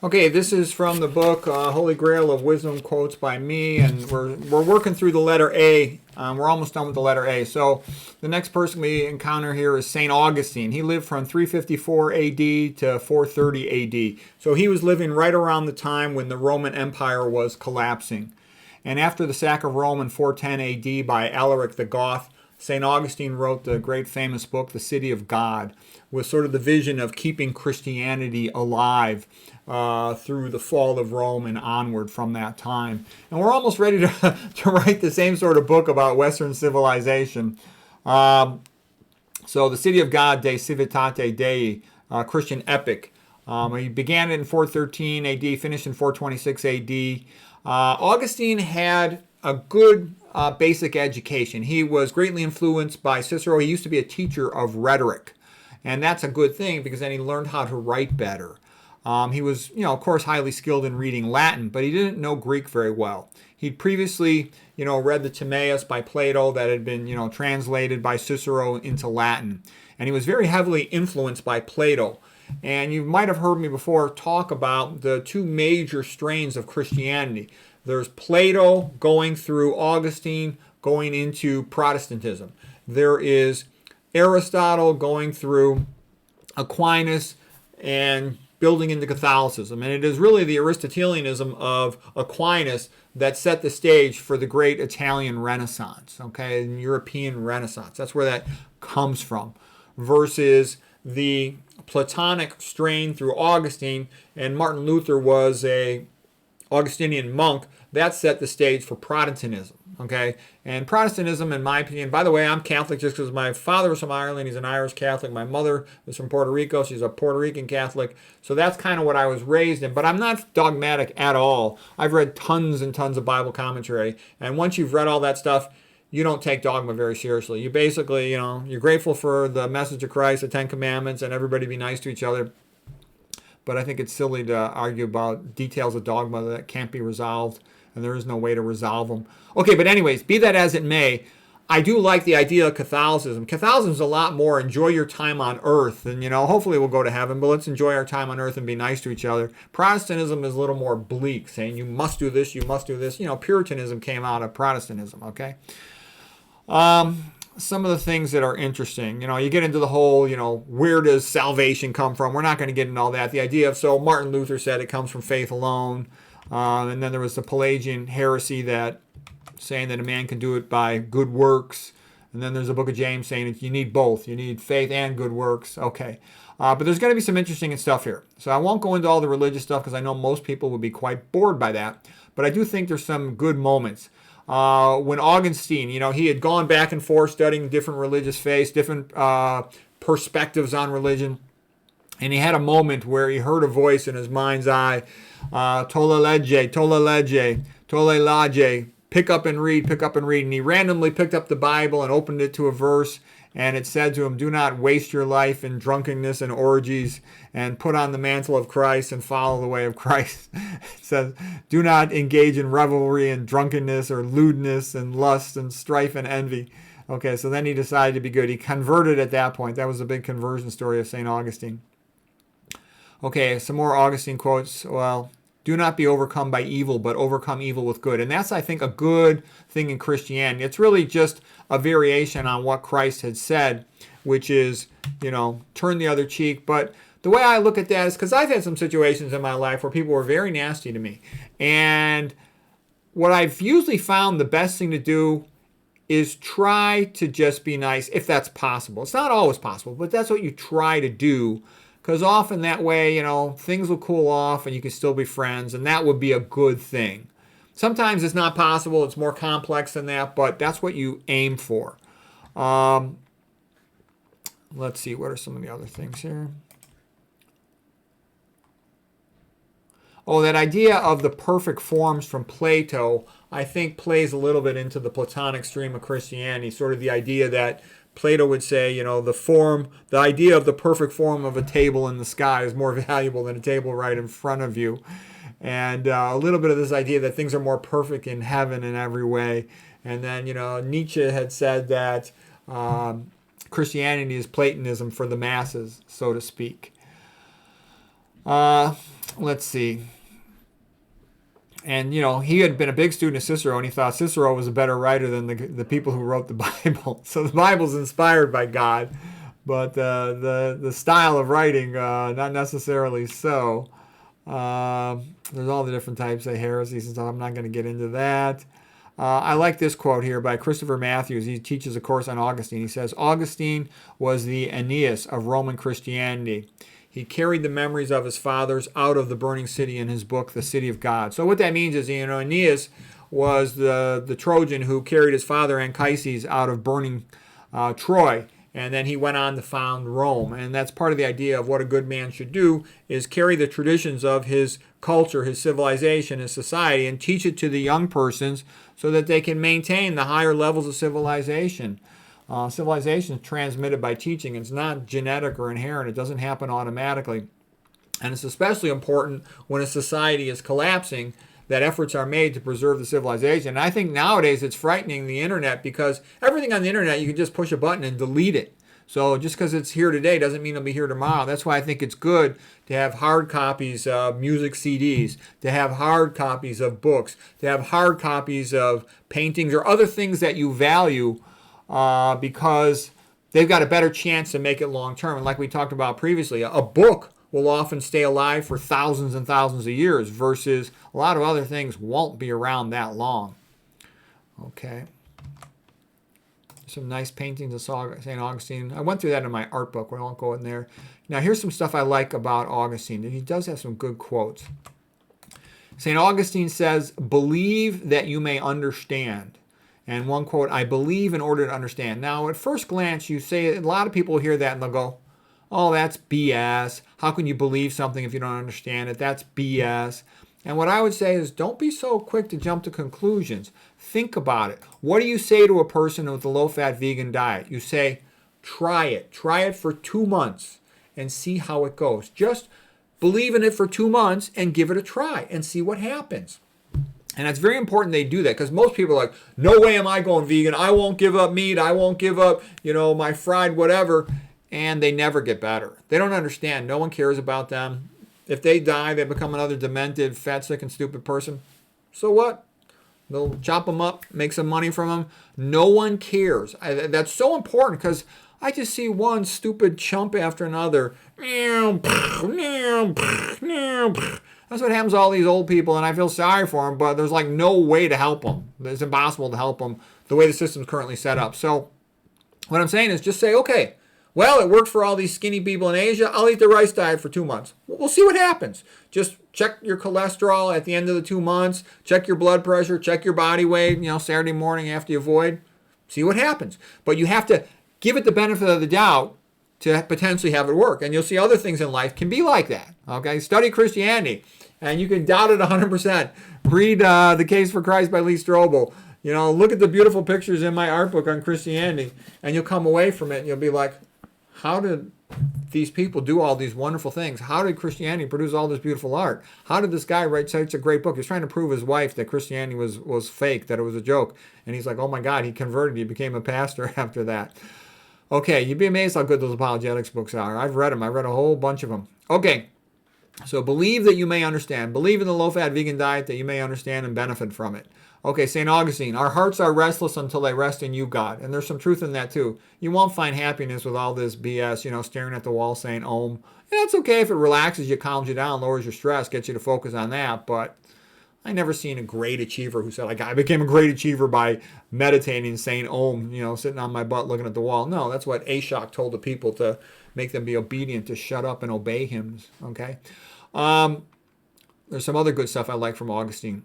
Okay, this is from the book Holy Grail of Wisdom Quotes by me, and we're working through the letter A. We're almost done with the letter A. So the next person we encounter here is St. Augustine. He lived from 354 AD to 430 AD. So he was living right around the time when the Roman Empire was collapsing. And after the sack of Rome in 410 AD by Alaric the Goth, St. Augustine wrote the great famous book, The City of God, with sort of the vision of keeping Christianity alive through the fall of Rome and onward from that time. And we're almost ready to write the same sort of book about Western civilization. So The City of God, De Civitate Dei, Christian epic. He began it in 413 AD, finished in 426 AD. Augustine had a good basic education. He was greatly influenced by Cicero. He used to be a teacher of rhetoric. And that's a good thing because then he learned how to write better. He was, of course, highly skilled in reading Latin, but he didn't know Greek very well. He'd previously, read the Timaeus by Plato that had been, translated by Cicero into Latin. And he was very heavily influenced by Plato. And you might have heard me before talk about the two major strains of Christianity. There's Plato going through Augustine, going into Protestantism. There is Aristotle going through Aquinas and building into Catholicism. And it is really the Aristotelianism of Aquinas that set the stage for the great Italian Renaissance, okay, and European Renaissance. That's where that comes from, versus the Platonic strain through Augustine, and Martin Luther was a Augustinian monk. That set the stage for Protestantism, okay? And Protestantism, in my opinion, by the way, I'm Catholic just because my father was from Ireland. He's an Irish Catholic. My mother was from Puerto Rico. She's a Puerto Rican Catholic. So that's kind of what I was raised in. But I'm not dogmatic at all. I've read tons and tons of Bible commentary. And once you've read all that stuff, you don't take dogma very seriously. You basically, you're grateful for the message of Christ, the Ten Commandments, and everybody be nice to each other. But I think it's silly to argue about details of dogma that can't be resolved, and there is no way to resolve them. Okay, but anyways, be that as it may, I do like the idea of Catholicism. Catholicism is a lot more enjoy your time on earth, and hopefully we'll go to heaven, but let's enjoy our time on earth and be nice to each other. Protestantism is a little more bleak, saying you must do this, you must do this. Puritanism came out of Protestantism, okay? Some of the things that are interesting, you get into the whole, where does salvation come from? We're not going to get into all that. The idea of, so Martin Luther said it comes from faith alone. And then there was the Pelagian heresy that saying that a man can do it by good works. And then there's the book of James saying that you need both. You need faith and good works. Okay. But there's going to be some interesting stuff here. So I won't go into all the religious stuff because I know most people would be quite bored by that. But I do think there's some good moments. When Augustine, he had gone back and forth studying different religious faiths, different perspectives on religion. And he had a moment where he heard a voice in his mind's eye, tolle legge, tolle legge, tolle lage, pick up and read, pick up and read. And he randomly picked up the Bible and opened it to a verse. And it said to him, do not waste your life in drunkenness and orgies, and put on the mantle of Christ and follow the way of Christ. It says, do not engage in revelry and drunkenness or lewdness and lust and strife and envy. Okay, so then he decided to be good. He converted at that point. That was a big conversion story of St. Augustine. Okay, some more Augustine quotes. Well, do not be overcome by evil, but overcome evil with good. And that's, I think, a good thing in Christianity. It's really just a variation on what Christ had said, which is, turn the other cheek. But the way I look at that is because I've had some situations in my life where people were very nasty to me. And what I've usually found the best thing to do is try to just be nice, if that's possible. It's not always possible, but that's what you try to do. Because often that way, things will cool off and you can still be friends, and that would be a good thing. Sometimes it's not possible. It's more complex than that, but that's what you aim for. Let's see, what are some of the other things here? Oh, that idea of the perfect forms from Plato, I think plays a little bit into the Platonic stream of Christianity, sort of the idea that Plato would say, the idea of the perfect form of a table in the sky is more valuable than a table right in front of you. And a little bit of this idea that things are more perfect in heaven in every way. And then, Nietzsche had said that Christianity is Platonism for the masses, so to speak. Let's see. And, he had been a big student of Cicero, and he thought Cicero was a better writer than the people who wrote the Bible. So the Bible's inspired by God, but the style of writing, not necessarily so. There's all the different types of heresies and stuff. I'm not going to get into that. I like this quote here by Christopher Matthews. He teaches a course on Augustine. He says, Augustine was the Aeneas of Roman Christianity. He carried the memories of his fathers out of the burning city in his book, The City of God. So what that means is, Aeneas was the Trojan who carried his father Anchises out of burning Troy. And then he went on to found Rome. And that's part of the idea of what a good man should do, is carry the traditions of his culture, his civilization, his society, and teach it to the young persons so that they can maintain the higher levels of civilization. Civilization is transmitted by teaching. It's not genetic or inherent. It doesn't happen automatically. And it's especially important when a society is collapsing that efforts are made to preserve the civilization. And I think nowadays it's frightening, the internet, because everything on the internet, you can just push a button and delete it. So just because it's here today doesn't mean it'll be here tomorrow. That's why I think it's good to have hard copies of music CDs, to have hard copies of books, to have hard copies of paintings or other things that you value, because they've got a better chance to make it long term. And like we talked about previously, a book will often stay alive for thousands and thousands of years, versus a lot of other things won't be around that long. Okay. Some nice paintings of St. Augustine. I went through that in my art book. We won't go in there. Now here's some stuff I like about Augustine. He does have some good quotes. St. Augustine says, believe that you may understand. And one quote, I believe in order to understand. Now, at first glance, you say, a lot of people hear that and they'll go, oh, that's BS. How can you believe something if you don't understand it? That's BS. And what I would say is, don't be so quick to jump to conclusions. Think about it. What do you say to a person with a low-fat vegan diet? You say, try it. Try it for 2 months and see how it goes. Just believe in it for 2 months and give it a try and see what happens. And it's very important they do that, because most people are like, no way am I going vegan. I won't give up meat. I won't give up, my fried whatever. And they never get better. They don't understand. No one cares about them. If they die, they become another demented, fat, sick, and stupid person. So what? They'll chop them up, make some money from them. No one cares. That's so important, because I just see one stupid chump after another. That's what happens to all these old people, and I feel sorry for them, but there's like no way to help them. It's impossible to help them the way the system's currently set up. So what I'm saying is just say, okay, well, it worked for all these skinny people in Asia. I'll eat the rice diet for 2 months. We'll see what happens. Just check your cholesterol at the end of the 2 months. Check your blood pressure. Check your body weight, Saturday morning after you void. See what happens. But you have to give it the benefit of the doubt to potentially have it work. And you'll see other things in life can be like that. Okay? Study Christianity, and you can doubt it 100%. Read The Case for Christ by Lee Strobel. Look at the beautiful pictures in my art book on Christianity, and you'll come away from it and you'll be like, how did these people do all these wonderful things? How did Christianity produce all this beautiful art? How did this guy write such a great book? He's trying to prove his wife that Christianity was fake, that it was a joke. And he's like, oh my God, he converted. He became a pastor after that. Okay, you'd be amazed how good those apologetics books are. I've read them. I read a whole bunch of them. Okay, so believe that you may understand. Believe in the low-fat vegan diet that you may understand and benefit from it. Okay, St. Augustine, our hearts are restless until they rest in you, God. And there's some truth in that, too. You won't find happiness with all this BS, staring at the wall saying, Om. And that's okay if it relaxes you, calms you down, lowers your stress, gets you to focus on that. But I never seen a great achiever who said, like, I became a great achiever by meditating, saying Om, sitting on my butt looking at the wall. No, that's what Ashok told the people to make them be obedient, to shut up and obey him, okay? There's some other good stuff I like from Augustine.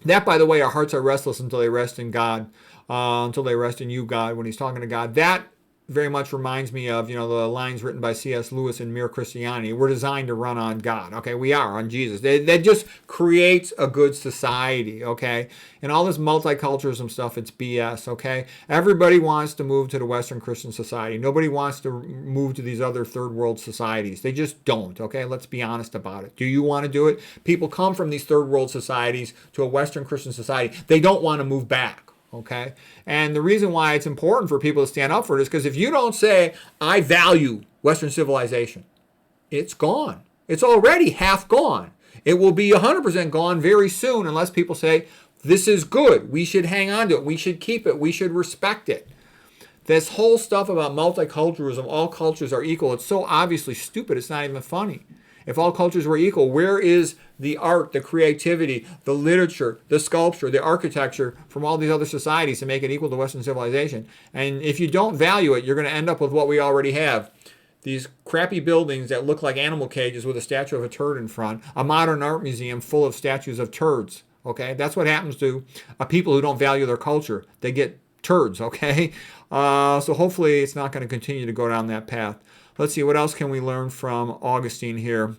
That, by the way, our hearts are restless until they rest in God, until they rest in you, God, when he's talking to God. That very much reminds me of, the lines written by C.S. Lewis in Mere Christianity. We're designed to run on God, okay? We are, on Jesus. That just creates a good society, okay? And all this multiculturalism stuff, it's BS, okay? Everybody wants to move to the Western Christian society. Nobody wants to move to these other third world societies. They just don't, okay? Let's be honest about it. Do you want to do it? People come from these third world societies to a Western Christian society. They don't want to move back. Okay, and the reason why it's important for people to stand up for it is because if you don't say, I value Western civilization, it's gone. It's already half gone. It will be 100% gone very soon unless people say, this is good. We should hang on to it. We should keep it. We should respect it. This whole stuff about multiculturalism, all cultures are equal, it's so obviously stupid, it's not even funny. If all cultures were equal, where is the art, the creativity, the literature, the sculpture, the architecture from all these other societies to make it equal to Western civilization? And if you don't value it, you're going to end up with what we already have. These crappy buildings that look like animal cages with a statue of a turd in front, a modern art museum full of statues of turds. Okay, that's what happens to people who don't value their culture. They get turds, okay? So hopefully it's not going to continue to go down that path. Let's see, what else can we learn from Augustine here?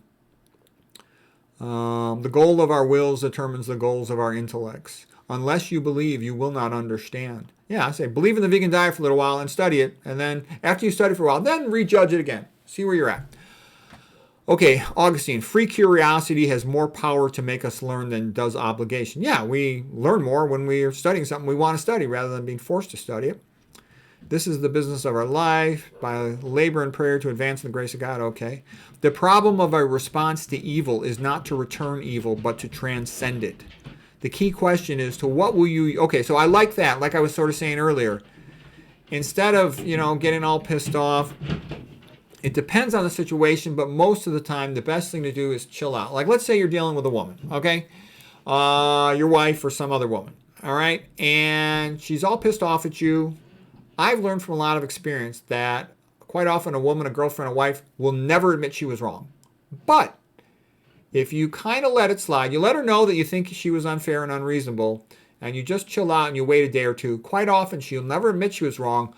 The goal of our wills determines the goals of our intellects. Unless you believe, you will not understand. Yeah, I say believe in the vegan diet for a little while and study it. And then after you study for a while, then rejudge it again. See where you're at. Okay, Augustine, free curiosity has more power to make us learn than does obligation. Yeah, we learn more when we are studying something we want to study rather than being forced to study it. This is the business of our life, by labor and prayer to advance in the grace of God. Okay. The problem of our response to evil is not to return evil, but to transcend it. The key question is to what will you... Okay, so I like that, like I was sort of saying earlier. Instead of, getting all pissed off, it depends on the situation, but most of the time, the best thing to do is chill out. Like, let's say you're dealing with a woman, okay? Your wife or some other woman, all right? And she's all pissed off at you. I've learned from a lot of experience that quite often a woman, a girlfriend, a wife will never admit she was wrong. But if you kind of let it slide, you let her know that you think she was unfair and unreasonable, and you just chill out and you wait a day or two, quite often she'll never admit she was wrong,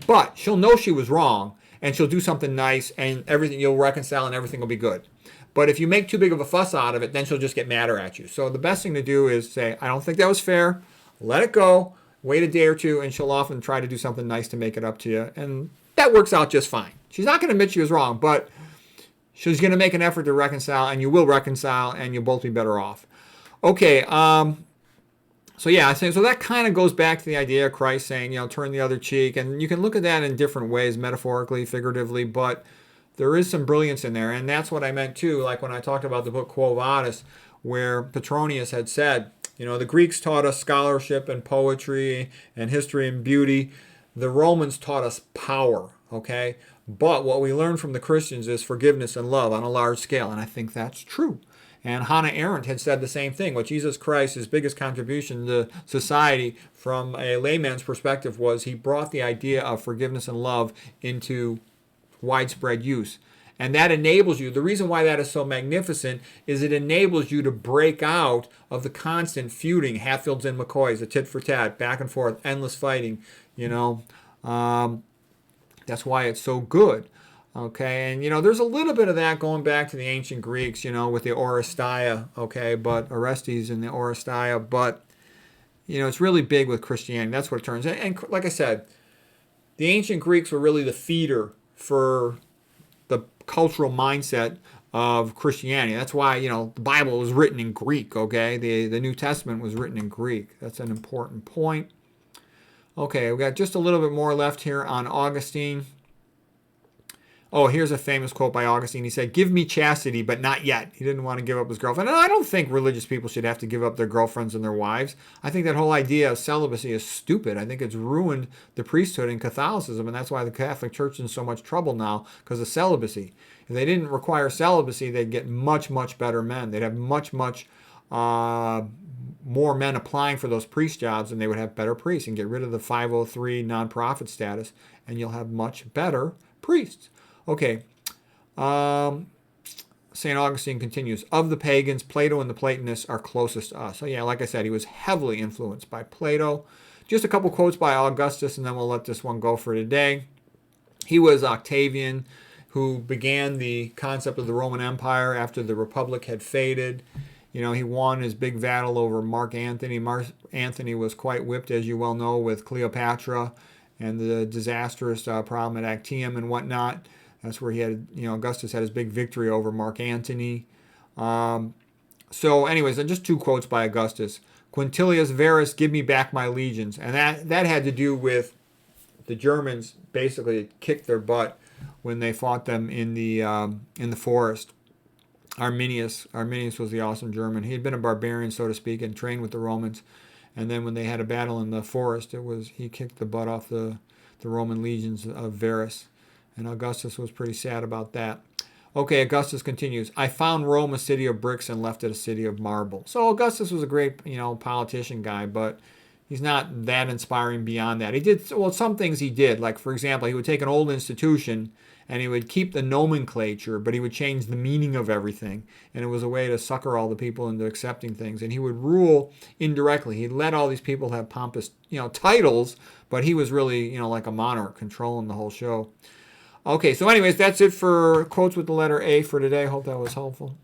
but she'll know she was wrong, and she'll do something nice, and everything you'll reconcile and everything will be good. But if you make too big of a fuss out of it, then she'll just get madder at you. So the best thing to do is say, I don't think that was fair, let it go, wait a day or two, and she'll often try to do something nice to make it up to you. And that works out just fine. She's not going to admit she was wrong, but she's going to make an effort to reconcile, and you will reconcile, and you'll both be better off. Okay, so yeah, so that kind of goes back to the idea of Christ saying, turn the other cheek. And you can look at that in different ways, metaphorically, figuratively, but there is some brilliance in there. And that's what I meant too, like when I talked about the book Quo Vadis, where Petronius had said, the Greeks taught us scholarship and poetry and history and beauty. The Romans taught us power, okay? But what we learned from the Christians is forgiveness and love on a large scale, and I think that's true. And Hannah Arendt had said the same thing. What Jesus Christ, his biggest contribution to society from a layman's perspective was he brought the idea of forgiveness and love into widespread use. And that enables you, the reason why that is so magnificent is it enables you to break out of the constant feuding, Hatfields and McCoys, the tit for tat, back and forth, endless fighting, That's why it's so good. Okay, and there's a little bit of that going back to the ancient Greeks, with the Oresteia, okay, but Orestes and the Oresteia, but, it's really big with Christianity. That's what it turns. And like I said, the ancient Greeks were really the feeder for the cultural mindset of Christianity. That's why, the Bible was written in Greek, okay? The New Testament was written in Greek. That's an important point. Okay, we've got just a little bit more left here on Augustine. Oh, here's a famous quote by Augustine. He said, give me chastity, but not yet. He didn't want to give up his girlfriend. And I don't think religious people should have to give up their girlfriends and their wives. I think that whole idea of celibacy is stupid. I think it's ruined the priesthood in Catholicism, and that's why the Catholic Church is in so much trouble now, because of celibacy. If they didn't require celibacy, they'd get much, much better men. They'd have much, much more men applying for those priest jobs, and they would have better priests, and get rid of the 503 nonprofit status, and you'll have much better priests. Okay, St. Augustine continues, of the pagans, Plato and the Platonists are closest to us. So yeah, like I said, he was heavily influenced by Plato. Just a couple quotes by Augustus, and then we'll let this one go for today. He was Octavian, who began the concept of the Roman Empire after the Republic had faded. He won his big battle over Mark Antony. Mark Antony was quite whipped, as you well know, with Cleopatra and the disastrous problem at Actium and whatnot. That's where he had, Augustus had his big victory over Mark Antony. So anyways, just two quotes by Augustus. Quintilius Verus, give me back my legions. And that had to do with the Germans basically kicked their butt when they fought them in the forest. Arminius was the awesome German. He had been a barbarian, so to speak, and trained with the Romans. And then when they had a battle in the forest, he kicked the butt off the Roman legions of Varus. And Augustus was pretty sad about that. Okay, Augustus continues. I found Rome a city of bricks and left it a city of marble. So Augustus was a great, politician guy, but he's not that inspiring beyond that. He did, well, some things he did. Like, for example, he would take an old institution and he would keep the nomenclature, but he would change the meaning of everything. And it was a way to sucker all the people into accepting things. And he would rule indirectly. He'd let all these people have pompous, titles, but he was really, like a monarch controlling the whole show. Okay, so anyways, that's it for quotes with the letter A for today. Hope that was helpful.